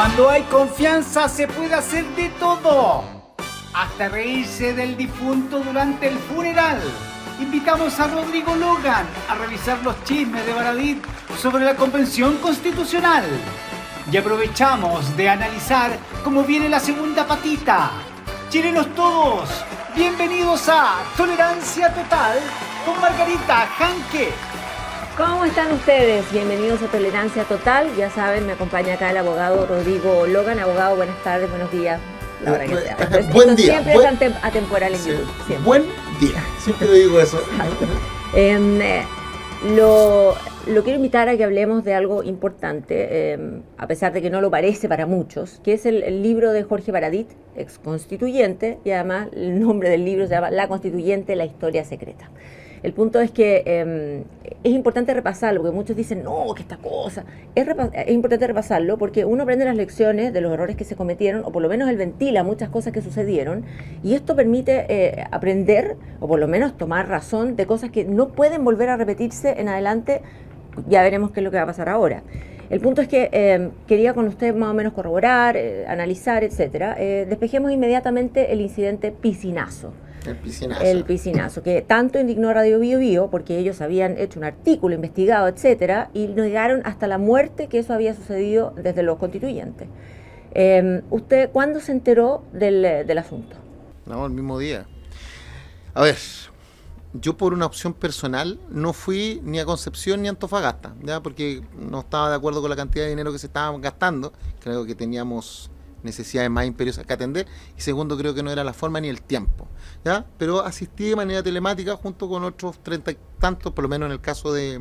Cuando hay confianza se puede hacer de todo, hasta reírse del difunto durante el funeral. Invitamos a Rodrigo Logan a revisar los chismes de Baradit sobre la Convención Constitucional. Y aprovechamos de analizar cómo viene la segunda patita. Chilenos todos, bienvenidos a Tolerancia Total con Margarita Janke. ¿Cómo están ustedes? Bienvenidos a Tolerancia Total. Ya saben, me acompaña acá el abogado Rodrigo Logan. Abogado, buenas tardes, buenos días. La hora que sea. Buen día. Siempre es atemporal en YouTube. Siempre. Buen día. Siempre digo eso. Lo quiero invitar a que hablemos de algo importante, a pesar de que no lo parece para muchos, que es el libro de Jorge Baradit, ex constituyente, y además el nombre del libro se llama La Constituyente, la historia secreta. El punto es que es importante repasarlo, porque muchos dicen, no, que esta cosa. Es importante repasarlo porque uno aprende las lecciones de los errores que se cometieron, o por lo menos él ventila muchas cosas que sucedieron, y esto permite aprender, o por lo menos tomar razón de cosas que no pueden volver a repetirse en adelante. Ya veremos qué es lo que va a pasar ahora. El punto es que quería con usted más o menos corroborar, analizar, etcétera. Despejemos inmediatamente el incidente piscinazo. El piscinazo, que tanto indignó a Radio Bio Bio porque ellos habían hecho un artículo, investigado, etcétera, y negaron hasta la muerte que eso había sucedido desde los constituyentes. ¿Usted cuándo se enteró del asunto? No, el mismo día. A ver, yo por una opción personal no fui ni a Concepción ni a Antofagasta, ¿ya? Porque no estaba de acuerdo con la cantidad de dinero que se estaban gastando. Creo que teníamos necesidades más imperiosas que atender, y segundo, creo que no era la forma ni el tiempo, ¿ya? Pero asistí de manera telemática junto con otros 30 y tantos, por lo menos en el caso de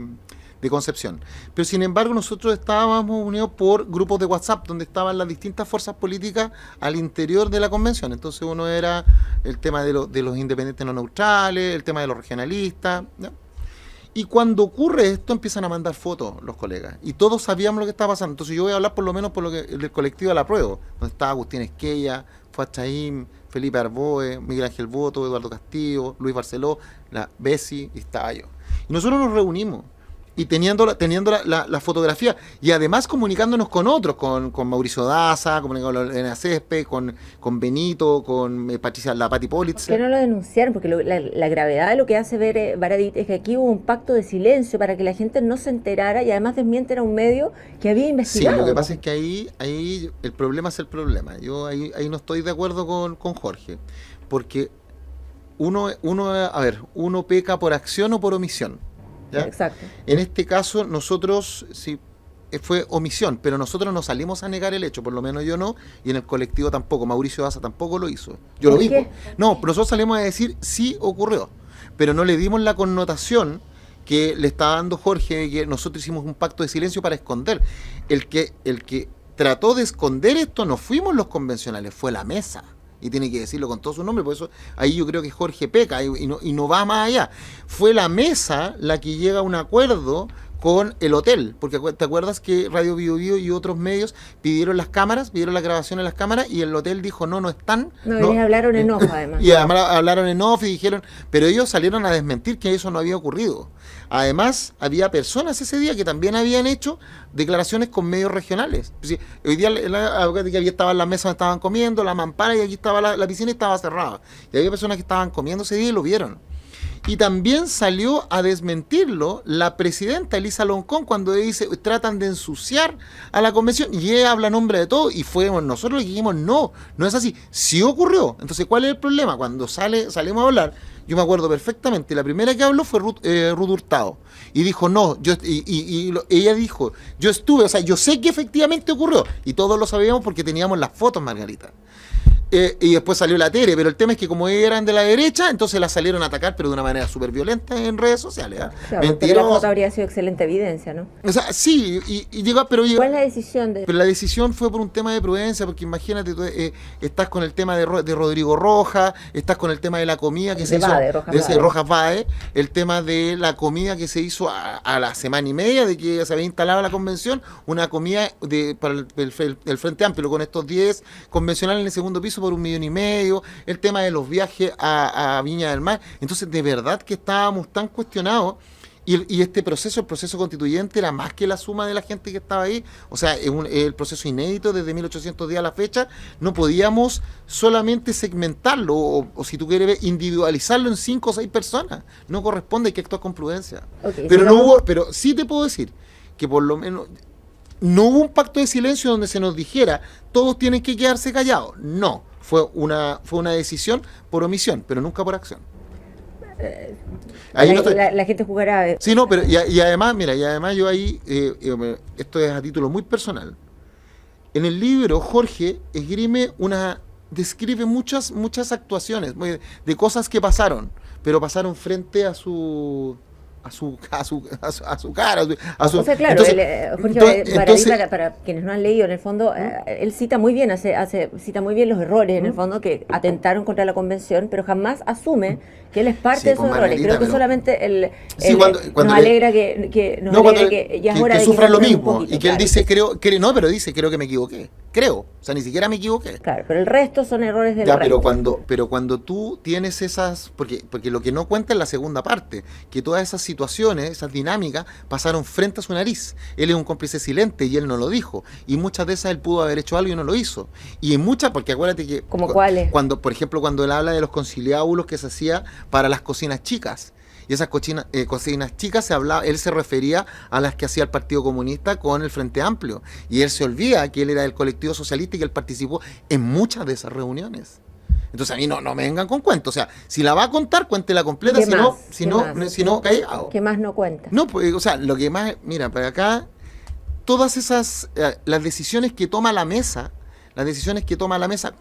Concepción. Pero sin embargo nosotros estábamos unidos por grupos de WhatsApp donde estaban las distintas fuerzas políticas al interior de la convención. Entonces uno era el tema de los independientes no neutrales, el tema de los regionalistas, ¿ya? Y cuando ocurre esto empiezan a mandar fotos los colegas y todos sabíamos lo que estaba pasando. Entonces yo voy a hablar por lo menos por lo que del colectivo de La Prueba, donde estaba Agustín Esquella, Fuad Chaim, Felipe Arboe, Miguel Ángel Boto, Eduardo Castillo, Luis Barceló, la Bessi, y estaba yo. Y nosotros nos reunimos y teniendo la fotografía y además comunicándonos con otros, con Mauricio Daza, comunicando con Elena Césped, con Benito, con Patricia, la Pati Politz. ¿Por qué no lo denunciaron? Porque la gravedad de lo que hace ver Baradit es que aquí hubo un pacto de silencio para que la gente no se enterara y además desmienten a un medio que había investigado. Sí, lo que pasa es que ahí el problema es el problema. Yo ahí no estoy de acuerdo con Jorge, porque uno peca por acción o por omisión. ¿Ya? Exacto. En este caso nosotros sí fue omisión, pero nosotros no salimos a negar el hecho, por lo menos yo no, y en el colectivo tampoco. Mauricio Daza tampoco lo hizo. Yo lo digo. No, pero nosotros salimos a decir sí ocurrió, pero no le dimos la connotación que le está dando Jorge de que nosotros hicimos un pacto de silencio para esconder. El que trató de esconder esto no fuimos los convencionales, fue la mesa. Y tiene que decirlo con todo su nombre, por eso ahí yo creo que Jorge peca y no va más allá. Fue la mesa la que llega a un acuerdo con el hotel, porque te acuerdas que Radio Bio Bio y otros medios pidieron las grabaciones de las cámaras, y el hotel dijo no están. No, ellos hablaron en off además. Y además hablaron en off y dijeron, pero ellos salieron a desmentir que eso no había ocurrido. Además, había personas ese día que también habían hecho declaraciones con medios regionales. Hoy día que había estaban las mesas donde estaban comiendo, la mampara, y aquí estaba la piscina y estaba cerrada. Y había personas que estaban comiendo ese día y lo vieron. Y también salió a desmentirlo la presidenta Elisa Loncón cuando dice, tratan de ensuciar a la convención, y ella habla en nombre de todo, y fuimos nosotros los que dijimos, no es así, sí ocurrió. Entonces, ¿cuál es el problema? Cuando salimos a hablar, yo me acuerdo perfectamente, la primera que habló fue Ruth Hurtado, y dijo, no, ella dijo, yo estuve, o sea, yo sé que efectivamente ocurrió, y todos lo sabíamos porque teníamos las fotos, Margarita. Y después salió la Tere, pero el tema es que como eran de la derecha, entonces la salieron a atacar, pero de una manera súper violenta en redes sociales. ¿Eh? Claro, pero la foto habría sido excelente evidencia, ¿no? O sea, sí, pero ¿cuál es la decisión? Pero la decisión fue por un tema de prudencia, porque imagínate, tú, estás con el tema de Rodrigo Rojas, estás con el tema de la comida que se hizo, Rojas Bade, el tema de la comida que se hizo a la semana y media de que se había instalado la convención, una comida para el Frente Amplio, con estos 10 convencionales en el segundo piso por 1,5 millones, el tema de los viajes a Viña del Mar. Entonces, de verdad que estábamos tan cuestionados Y este proceso, el proceso constituyente, era más que la suma de la gente que estaba ahí. O sea, el proceso inédito desde 1810 a la fecha. No podíamos solamente segmentarlo o si tú quieres ver, individualizarlo en 5 o 6 personas. No corresponde, hay que actuar con prudencia. Okay, Pero no hubo, pero sí te puedo decir que por lo menos no hubo un pacto de silencio donde se nos dijera todos tienen que quedarse callados. No, fue una decisión por omisión, pero nunca por acción. Ahí la gente jugará. Sí, no, pero y además, mira, yo ahí, esto es a título muy personal. En el libro, Jorge describe muchas actuaciones de cosas que pasaron, pero pasaron frente a su cara. O sea, claro, Jorge Baradit, para quienes no han leído, en el fondo, él cita muy bien, cita muy bien los errores, en el fondo, que atentaron contra la convención, pero jamás asume que él es parte de esos errores. Creo que solamente nos alegra que ya es hora de sufran lo mismo, y que él dice, creo que me equivoqué. Creo, o sea, ni siquiera me equivoqué. Claro, pero el resto son errores del resto. Pero cuando tú tienes esas, porque lo que no cuenta es la segunda parte, que todas esas situaciones, esas dinámicas, pasaron frente a su nariz. Él es un cómplice silente y él no lo dijo. Y muchas de esas él pudo haber hecho algo y no lo hizo. Y en muchas, porque acuérdate que... ¿Como cuáles? Por ejemplo, cuando él habla de los conciliábulos que se hacía para las cocinas chicas. Y esas cocinas chicas él se refería a las que hacía el Partido Comunista con el Frente Amplio. Y él se olvida que él era del colectivo socialista y que él participó en muchas de esas reuniones. Entonces a mí no me vengan con cuentos. O sea, si la va a contar, cuéntela completa, si no, callado. ¿Qué más no cuenta? No, pues, o sea, lo que más, mira, para acá, todas esas, las decisiones que toma la mesa,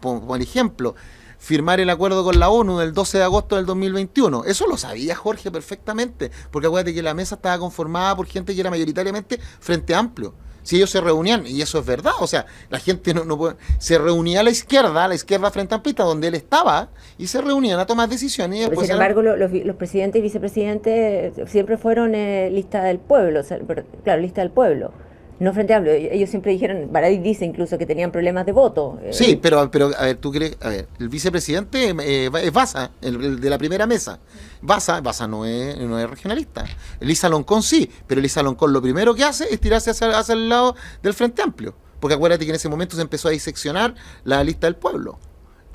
por ejemplo, firmar el acuerdo con la ONU del 12 de agosto del 2021. Eso lo sabía Jorge perfectamente, porque acuérdate que la mesa estaba conformada por gente que era mayoritariamente Frente Amplio. Si ellos se reunían, y eso es verdad, o sea, la gente no puede, se reunía a la izquierda Frente Amplista, donde él estaba, y se reunían a tomar decisiones. Y después sin embargo, los presidentes y vicepresidentes siempre fueron lista del pueblo, o sea, claro, lista del pueblo. No Frente Amplio, ellos siempre dijeron, Baradit dice incluso que tenían problemas de voto. Sí, pero a ver, tú crees, el vicepresidente es Baza, el de la primera mesa. Baza no es regionalista. Elisa Loncón sí, pero Elisa Loncón lo primero que hace es tirarse hacia el lado del Frente Amplio. Porque acuérdate que en ese momento se empezó a diseccionar la lista del pueblo.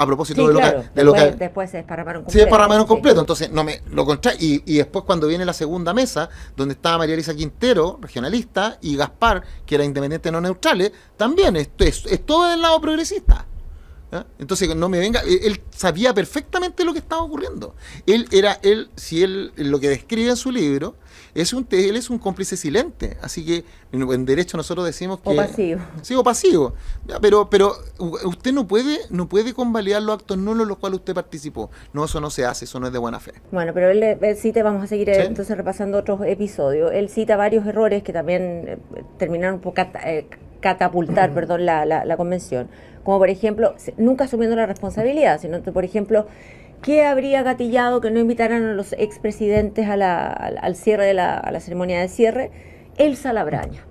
A propósito después se desparramaron completo. Se desparramaron completo, entonces y después cuando viene la segunda mesa, donde estaba María Elisa Quintero, regionalista, y Gaspar, que era independiente no neutrales, también es todo del lado progresista. ¿Ya? Entonces no me venga, él sabía perfectamente lo que estaba ocurriendo. Si lo que describe en su libro, él es un cómplice silente, así que en derecho nosotros decimos que... O pasivo. Sí, o pasivo. Ya, pero usted no puede convalidar los actos nulos en los cuales usted participó. No, eso no se hace, eso no es de buena fe. Bueno, pero él cita, vamos a seguir entonces repasando otros episodios, él cita varios errores que también terminaron por catapultar la convención. Como por ejemplo, nunca asumiendo la responsabilidad, sino por ejemplo, ¿qué habría gatillado que no invitaran a los expresidentes al cierre a la ceremonia de cierre? Elsa Labraña,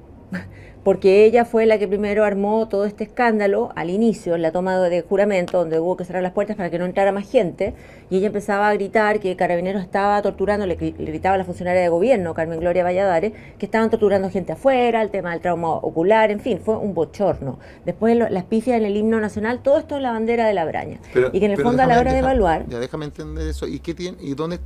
porque ella fue la que primero armó todo este escándalo al inicio, en la toma de juramento, donde hubo que cerrar las puertas para que no entrara más gente, y ella empezaba a gritar que Carabineros estaba torturando, le gritaba a la funcionaria de gobierno, Carmen Gloria Valladares, que estaban torturando gente afuera, el tema del trauma ocular, en fin, fue un bochorno. Después las pifias en el himno nacional, todo esto en la bandera de Labraña. Y que en el fondo a la hora de evaluar... Ya, déjame entender eso. ¿Y qué tiene? ¿Y dónde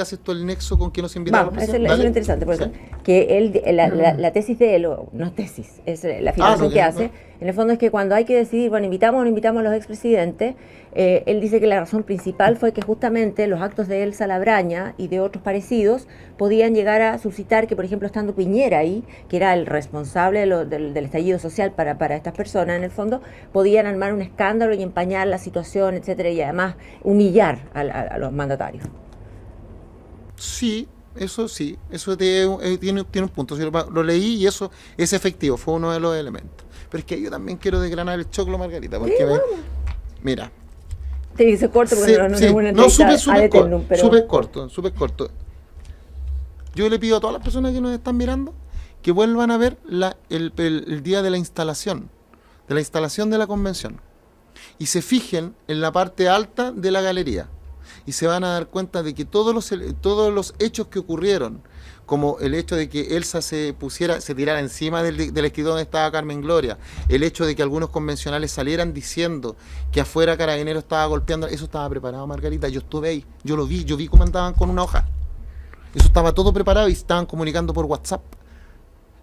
hace esto el nexo con que nos invitaron? Vamos, eso es lo interesante, por eso, que él, la tesis de él, no es tesis, es la afirmación que hace, en el fondo es que cuando hay que decidir, bueno, invitamos o no invitamos a los expresidentes, él dice que la razón principal fue que justamente los actos de Elsa Labraña y de otros parecidos podían llegar a suscitar que, por ejemplo, estando Piñera ahí, que era el responsable del estallido social para estas personas, en el fondo, podían armar un escándalo y empañar la situación, etcétera, y además humillar a los mandatarios. Sí. Eso tiene un punto. Yo lo leí y eso es efectivo, fue uno de los elementos. Pero es que yo también quiero desgranar el choclo, Margarita, porque mira. Te dice corto porque no es una entrevista súper corto. Yo le pido a todas las personas que nos están mirando que vuelvan a ver el día de la instalación de la convención, y se fijen en la parte alta de la galería. Y se van a dar cuenta de que todos los hechos que ocurrieron como el hecho de que Elsa se tirara encima del escritorio donde estaba Carmen Gloria, el hecho de que algunos convencionales salieran diciendo que afuera Carabineros estaba golpeando, eso estaba preparado, Margarita, yo estuve ahí, yo vi cómo andaban con una hoja, eso estaba todo preparado y estaban comunicando por WhatsApp.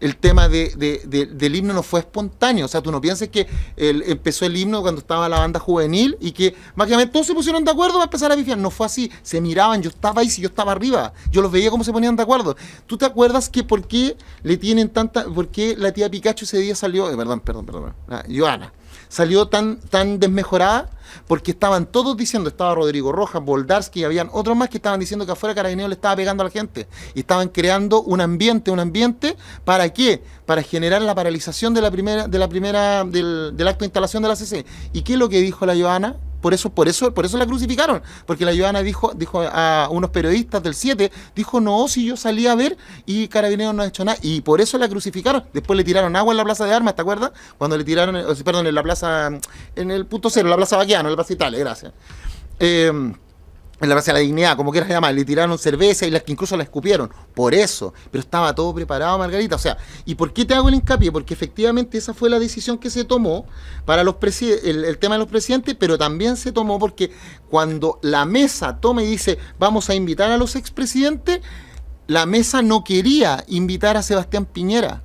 El tema del himno no fue espontáneo, o sea, tú no pienses que empezó el himno cuando estaba la banda juvenil y que mágicamente todos se pusieron de acuerdo para empezar a pifiar. No fue así, se miraban, yo estaba ahí, si yo estaba arriba, yo los veía cómo se ponían de acuerdo. ¿Tú te acuerdas que por qué la tía Pikachu ese día salió, Joana, salió tan desmejorada? Porque estaban todos diciendo, estaba Rodrigo Rojas, Boldarsky, y habían otros más que estaban diciendo que afuera Carabineros le estaba pegando a la gente. Y estaban creando un ambiente, ¿para qué? Para generar la paralización del acto de instalación de la CC. ¿Y qué es lo que dijo la Joana? Por eso la crucificaron, porque la Joana dijo a unos periodistas del 7, dijo, no, si yo salí a ver y Carabineros no ha hecho nada, y por eso la crucificaron. Después le tiraron agua en la plaza de armas, ¿te acuerdas? Cuando le tiraron, en la plaza, en el punto cero, la plaza Baquiano, en la plaza Italia, gracias. En la Plaza de la Dignidad, como quieras llamar, le tiraron cerveza y incluso la escupieron, por eso, pero estaba todo preparado, Margarita, o sea, ¿y por qué te hago el hincapié? Porque efectivamente esa fue la decisión que se tomó para el tema de los presidentes, pero también se tomó porque cuando la mesa toma y dice, vamos a invitar a los expresidentes, la mesa no quería invitar a Sebastián Piñera.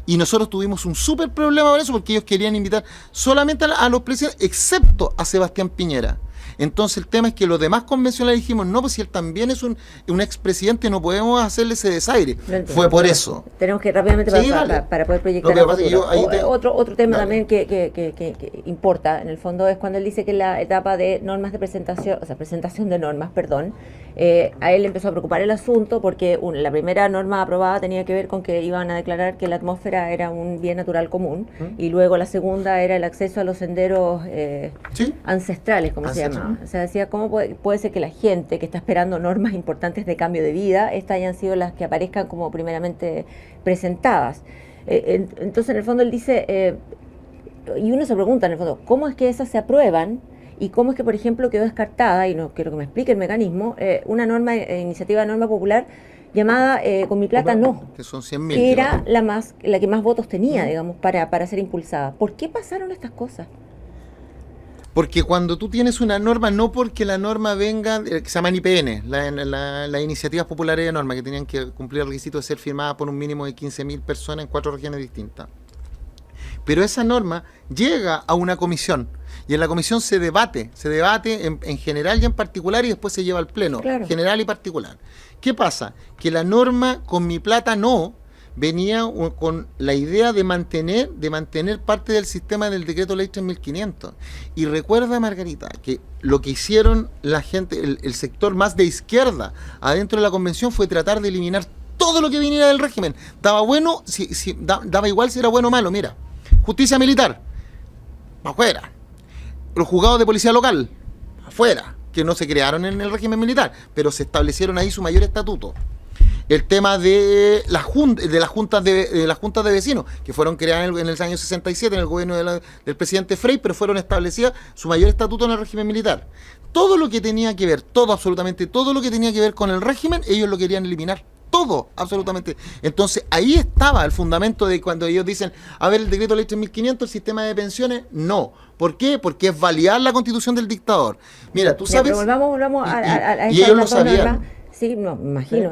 Y nosotros tuvimos un súper problema por eso, porque ellos querían invitar solamente a los presidentes, excepto a Sebastián Piñera. Entonces el tema es que los demás convencionales dijimos, no, pues si él también es un expresidente, no podemos hacerle ese desaire. Fue por eso. Tenemos que rápidamente para poder proyectar otro tema también que importa, en el fondo, es cuando él dice que la etapa de normas de presentación, o sea, presentación de normas, a él le empezó a preocupar el asunto porque la primera norma aprobada tenía que ver con que iban a declarar que la atmósfera era un bien natural común, y luego la segunda era el acceso a los senderos ancestrales, como se llama. O sea, decía, ¿cómo puede ser que la gente que está esperando normas importantes de cambio de vida, estas hayan sido las que aparezcan como primeramente presentadas? Entonces, en el fondo, él dice, y uno se pregunta, en el fondo, ¿cómo es que esas se aprueban? Y cómo es que, por ejemplo, quedó descartada, y no quiero que me explique el mecanismo, una iniciativa de norma popular llamada Con mi plata no, que son 100.000, que era la que más votos tenía, digamos, para ser impulsada. ¿Por qué pasaron estas cosas? Porque cuando tú tienes una norma, no porque la norma venga, que se llaman IPN, las iniciativas populares de norma, que tenían que cumplir el requisito de ser firmada por un mínimo de 15.000 personas en 4 regiones distintas. Pero esa norma llega a una comisión, y en la comisión se debate en general y en particular, y después se lleva al pleno, claro, general y particular. ¿Qué pasa? Que la norma Con mi plata no venía con la idea de mantener parte del sistema del decreto ley 3.500. Y recuerda, Margarita, que lo que hicieron la gente, el sector más de izquierda adentro de la convención, fue tratar de eliminar todo lo que viniera del régimen. Daba bueno, daba igual si era bueno o malo. Mira, justicia militar, afuera. Los juzgados de policía local, afuera, que no se crearon en el régimen militar, pero se establecieron ahí su mayor estatuto. El tema de las juntas de vecinos, que fueron creadas en el año 67 en el gobierno del presidente Frei, pero fueron establecidas su mayor estatuto en el régimen militar. Todo lo que tenía que ver, absolutamente todo lo que tenía que ver con el régimen, ellos lo querían eliminar. Todo, absolutamente. Entonces, ahí estaba el fundamento de cuando ellos dicen, a ver, el decreto ley 3.500, el sistema de pensiones, no. ¿Por qué? Porque es validar la constitución del dictador. Mira, tú sabes... Pero volvamos a y ellos lo sabían. Sí, no, me imagino.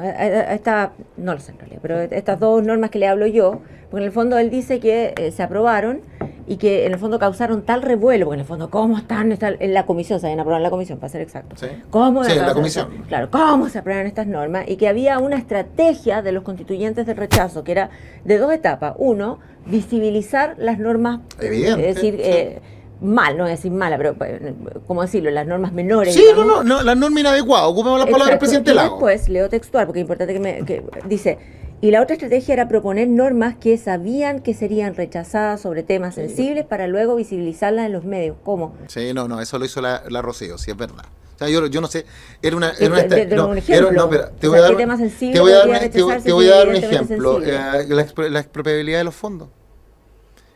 No lo sé en realidad, pero estas dos normas que le hablo yo, porque en el fondo él dice que se aprobaron y que en el fondo causaron tal revuelo, porque en el fondo, ¿cómo están en la comisión? Se habían aprobado en la comisión, para ser exacto. Sí, ¿Cómo en la comisión. Claro, ¿cómo se aprueban estas normas? Y que había una estrategia de los constituyentes del rechazo, que era de 2 etapas. Uno, visibilizar las normas, evidente, es decir, mal, no voy a decir mala, pero ¿cómo decirlo? Las normas menores. Sí, no, las normas inadecuadas, ocupemos las palabras del presidente Lago. Después, leo textual, porque es importante que dice, y la otra estrategia era proponer normas que sabían que serían rechazadas sobre temas sensibles para luego visibilizarlas en los medios. ¿Cómo? Sí, no, eso lo hizo la Rocío, sí, es verdad. O sea, yo no sé, te voy a dar un ejemplo, la expropiabilidad de los fondos.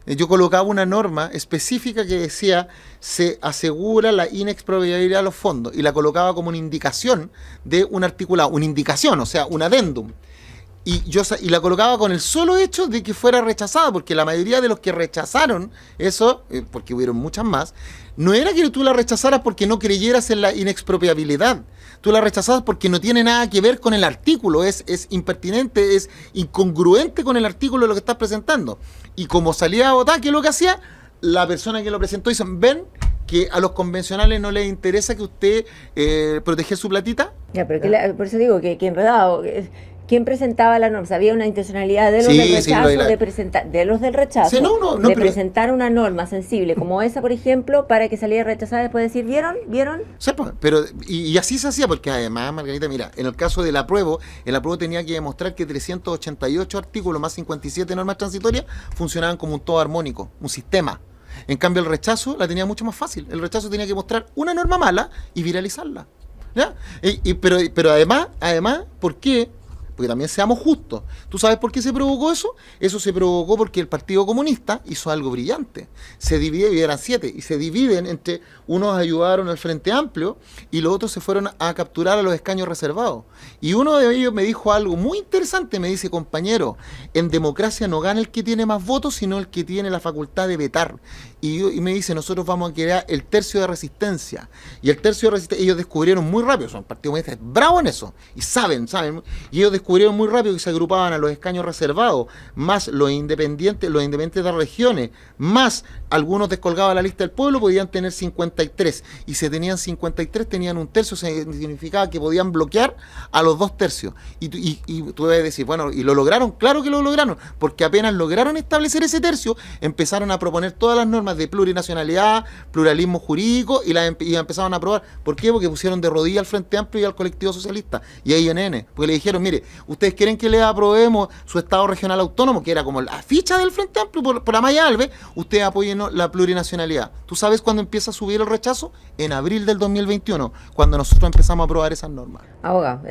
Yo colocaba una norma específica que decía se asegura la inexpropiabilidad de los fondos, y la colocaba como una indicación de un articulado, una indicación, o sea, un adendum. y la colocaba con el solo hecho de que fuera rechazada, porque la mayoría de los que rechazaron eso, porque hubieron muchas más, no era que tú la rechazaras porque no creyeras en la inexpropiabilidad. Tú la rechazabas porque no tiene nada que ver con el artículo, es impertinente, es incongruente con el artículo de lo que estás presentando. Y como salía a votar, ¿qué es lo que hacía? La persona que lo presentó dice, ven que a los convencionales no les interesa que usted proteger su platita. Ya, pero por eso digo que enredado. ¿Quién presentaba la norma? Había una intencionalidad de los del rechazo, de los del rechazo, presentar una norma sensible como esa, por ejemplo, para que saliera rechazada después de decir, ¿vieron? Sí, pero y así se hacía, porque además, Margarita, mira, en el caso del apruebo, el apruebo tenía que demostrar que 388 artículos más 57 normas transitorias funcionaban como un todo armónico, un sistema. En cambio, el rechazo la tenía mucho más fácil. El rechazo tenía que mostrar una norma mala y viralizarla. ¿Ya? Pero además, ¿por qué? Porque también seamos justos. ¿Tú sabes por qué se provocó eso? Eso se provocó porque el Partido Comunista hizo algo brillante. Se divide, y eran 7, y se dividen entre, unos ayudaron al Frente Amplio y los otros se fueron a capturar a los escaños reservados. Y uno de ellos me dijo algo muy interesante, me dice, compañero, en democracia no gana el que tiene más votos, sino el que tiene la facultad de vetar. Y me dice, nosotros vamos a crear el tercio de resistencia. Y el tercio de resistencia, ellos descubrieron muy rápido, son Partido Comunista, es bravo en eso, y saben, y ellos descubrieron muy rápido que se agrupaban a los escaños reservados, más los independientes de regiones, más algunos descolgados a la lista del pueblo, podían tener 53. Y si tenían 53, tenían un tercio, significaba que podían bloquear a los 2 tercios. Y tú debes decir, bueno, ¿y lo lograron? Claro que lo lograron, porque apenas lograron establecer ese tercio, empezaron a proponer todas las normas de plurinacionalidad, pluralismo jurídico, y empezaron a aprobar. ¿Por qué? Porque pusieron de rodillas al Frente Amplio y al colectivo socialista, y a INN, porque le dijeron, mire, ¿ustedes quieren que les aprobemos su Estado regional autónomo, que era como la ficha del Frente Amplio por Amaya Alves? Ustedes apoyen la plurinacionalidad. ¿Tú sabes cuándo empieza a subir el rechazo? En abril del 2021, cuando nosotros empezamos a aprobar esas normas. Abogado,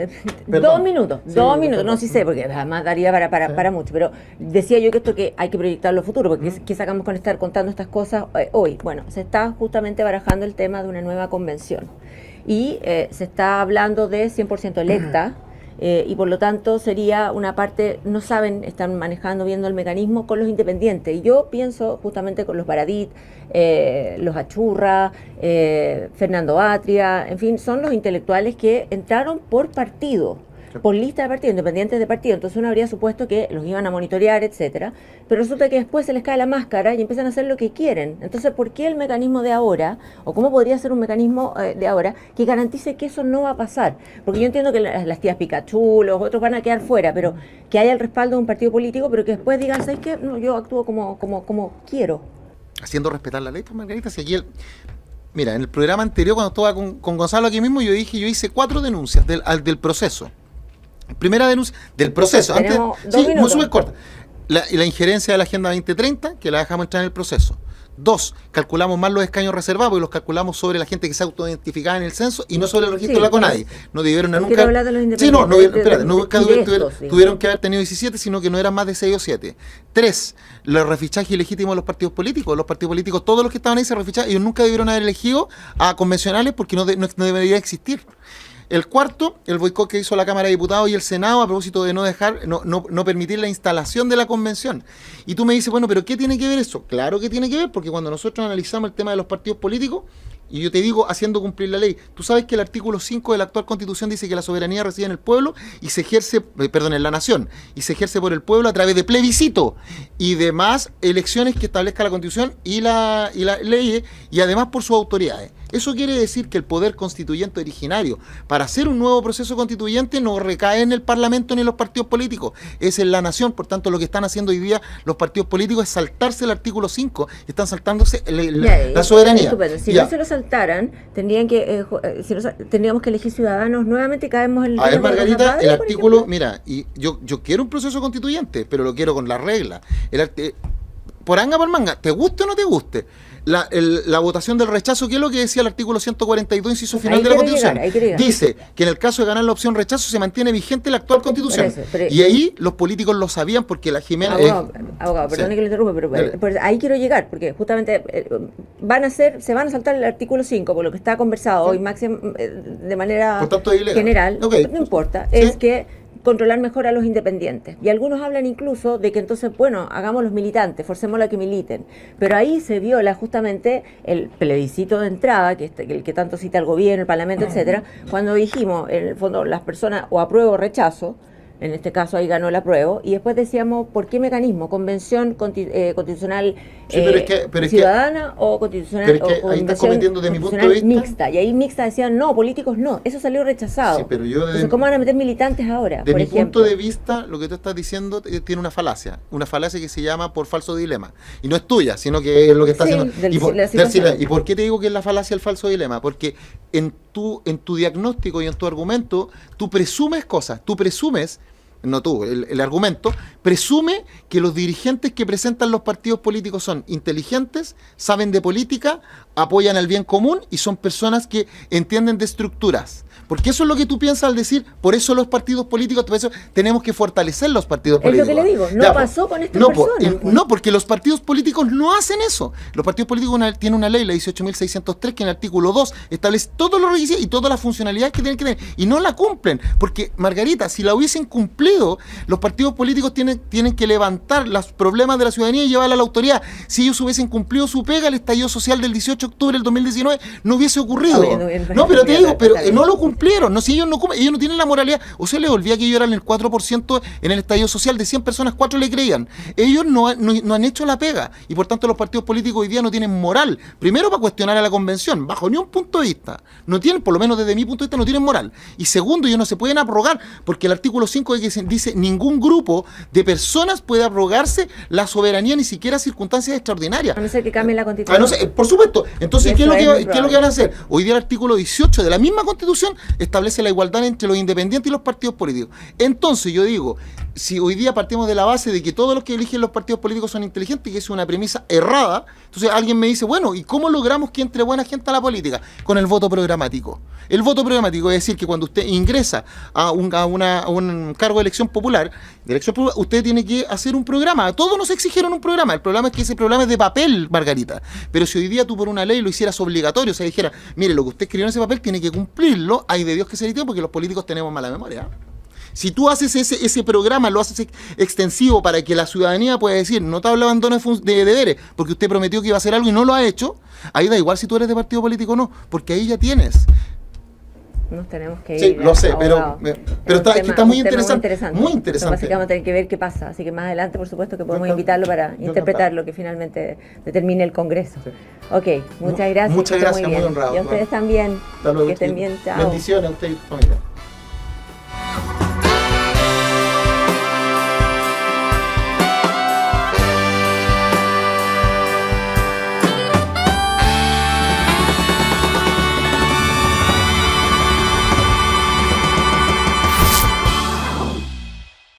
2 minutos, sí, 2 minutos, no, sí sé, porque además daría para mucho, pero decía yo que esto que hay que proyectarlo a futuro, porque ¿qué sacamos con estar contando estas cosas hoy? Bueno, se está justamente barajando el tema de una nueva convención y se está hablando de 100% electa. Y por lo tanto sería una parte, no saben, están manejando, viendo el mecanismo con los independientes. Y yo pienso justamente con los Baradit, los Achurra, Fernando Atria, en fin, son los intelectuales que entraron por partido, por lista de partido, independientes de partido. Entonces uno habría supuesto que los iban a monitorear, etcétera, pero resulta que después se les cae la máscara y empiezan a hacer lo que quieren. Entonces, ¿por qué el mecanismo de ahora, o cómo podría ser un mecanismo de ahora que garantice que eso no va a pasar? Porque yo entiendo que las tías Pikachu, los otros van a quedar fuera, pero que haya el respaldo de un partido político, pero que después digan, ¿sabes qué? No, yo actúo como quiero. Haciendo respetar la ley, pues, Margarita, si aquí mira, en el programa anterior, cuando estaba con Gonzalo aquí mismo, yo hice 4 denuncias del proceso. Primera denuncia del proceso. Antes, muy súper corta. La injerencia de la Agenda 2030, que la dejamos entrar en el proceso. 2, calculamos más los escaños reservados y los calculamos sobre la gente que se autoidentificaba en el censo y no sobre el registro de la CONADI. No debieron nunca. Hablar de los independientes, nunca tuvieron que haber tenido 17, sino que no eran más de 6 o 7. 3, los refichajes ilegítimos de los partidos políticos. Los partidos políticos, todos los que estaban ahí se refichaban, ellos nunca debieron haber elegido a convencionales porque no debería existir. El 4, el boicot que hizo la Cámara de Diputados y el Senado a propósito de no permitir la instalación de la convención. Y tú me dices, bueno, pero ¿qué tiene que ver eso? Claro que tiene que ver, porque cuando nosotros analizamos el tema de los partidos políticos, y yo te digo, haciendo cumplir la ley, tú sabes que el artículo 5 de la actual Constitución dice que la soberanía reside en el pueblo y se ejerce, en la nación, y se ejerce por el pueblo a través de plebiscito y demás elecciones que establezca la Constitución y la ley, y además por sus autoridades. Eso quiere decir que el poder constituyente originario para hacer un nuevo proceso constituyente no recae en el Parlamento ni en los partidos políticos, es en la nación. Por tanto, lo que están haciendo hoy día los partidos políticos es saltarse el artículo 5, están saltándose la soberanía. Si no se lo saltaran, tendríamos que elegir ciudadanos nuevamente y caemos en el... A ver, Margarita, el artículo, mira, y yo quiero un proceso constituyente, pero lo quiero con las reglas. Por anga por manga, te guste o no te guste. La votación del rechazo, ¿qué es lo que decía el artículo 142, inciso final de la Constitución? Dice que en el caso de ganar la opción rechazo se mantiene vigente la actual Constitución. Y ahí los políticos lo sabían porque la Jimena... Abogado, perdone que le interrumpa, pero ahí quiero llegar, porque justamente se van a saltar el artículo 5, por lo que está conversado hoy máximo de manera general, no importa, es que controlar mejor a los independientes. Y algunos hablan incluso de que entonces, bueno, hagamos los militantes, forcémoslos a que militen. Pero ahí se viola justamente el plebiscito de entrada, el que tanto cita el gobierno, el parlamento, etcétera, cuando dijimos, en el fondo, las personas o apruebo o rechazo. En este caso ahí ganó el apruebo, y después decíamos, ¿por qué mecanismo? ¿Convención constitucional Sí, pero es ciudadana o constitucional? pero es que o ahí estás convención cometiendo, de mi punto de constitucional vista, mixta? Y ahí mixta decían, no, políticos no, eso salió rechazado. Sí, pero yo Entonces, ¿cómo van a meter militantes ahora? de por mi ejemplo? punto de vista, lo que tú estás diciendo tiene una falacia que se llama por falso dilema. Y no es tuya, sino que es lo que está Sí, haciendo. la situación. ¿Y por qué te digo que es la falacia el falso dilema? Porque en tu diagnóstico y en tu argumento, tú presumes cosas, no tú, el argumento, presume que los dirigentes que presentan los partidos políticos son inteligentes, saben de política, apoyan al bien común y son personas que entienden de estructuras. Porque eso es lo que tú piensas al decir, por eso los partidos políticos, por eso tenemos que fortalecer los partidos políticos. Es lo que le digo, no Ya, pasó con estas no, personas. no, porque los partidos políticos no hacen eso. Los partidos políticos tienen una ley, la 18.603, que en el artículo 2 establece todos los requisitos y todas las funcionalidades que tienen que tener, y no la cumplen. Porque, Margarita, si la hubiesen cumplido, los partidos políticos tienen que levantar los problemas de la ciudadanía y llevarla a la autoridad. Si ellos hubiesen cumplido su pega, el estallido social del 18 de octubre del 2019 no hubiese ocurrido. No, pero te digo, pero no lo cumplieron. No, si ellos no tienen la moralidad. O se les olvida que ellos eran el 4% en el estallido social, de 100 personas, 4 le creían. Ellos no han hecho la pega, y por tanto los partidos políticos hoy día no tienen moral. Primero, para cuestionar a la convención, bajo ni un punto de vista. No tienen, por lo menos desde mi punto de vista, no tienen moral. Y segundo, ellos no se pueden abrogar, porque el artículo 5 dice, ningún grupo de personas puede abrogarse la soberanía, ni siquiera circunstancias extraordinarias. A no ser que cambie la Constitución. Por supuesto. Entonces, ¿qué es lo muy que van a hacer? Hoy día el artículo 18 de la misma Constitución establece la igualdad entre los independientes y los partidos políticos. Entonces, yo digo, si hoy día partimos de la base de que todos los que eligen los partidos políticos son inteligentes, y que es una premisa errada, entonces alguien me dice, bueno, ¿y cómo logramos que entre buena gente a la política? Con el voto programático. El voto programático es decir que cuando usted ingresa a un cargo de elección popular, usted tiene que hacer un programa. Todos nos exigieron un programa. El problema es que ese programa es de papel, Margarita. Pero si hoy día tú por una ley lo hicieras obligatorio, o sea, dijera, mire, lo que usted escribió en ese papel tiene que cumplirlo, hay de Dios que se le tiene, porque los políticos tenemos mala memoria. Si tú haces ese programa, lo haces extensivo para que la ciudadanía pueda decir, no te hablo de abandono de deberes, porque usted prometió que iba a hacer algo y no lo ha hecho, ahí da igual si tú eres de partido político o no, porque ahí ya tienes. Nos tenemos que ir. Sí, lo sé, pero está muy interesante. Muy Lo que pasa interesante. es que vamos a tener que ver qué pasa. Así que más adelante, por supuesto, que podemos invitarlo para interpretar lo que finalmente determine el Congreso. Sí. Ok, muchas gracias. Muchas gracias, muy bien. honrado. Y a ustedes también. Hasta luego. Que estén bien. Chao. Bendiciones a usted y a tu familia.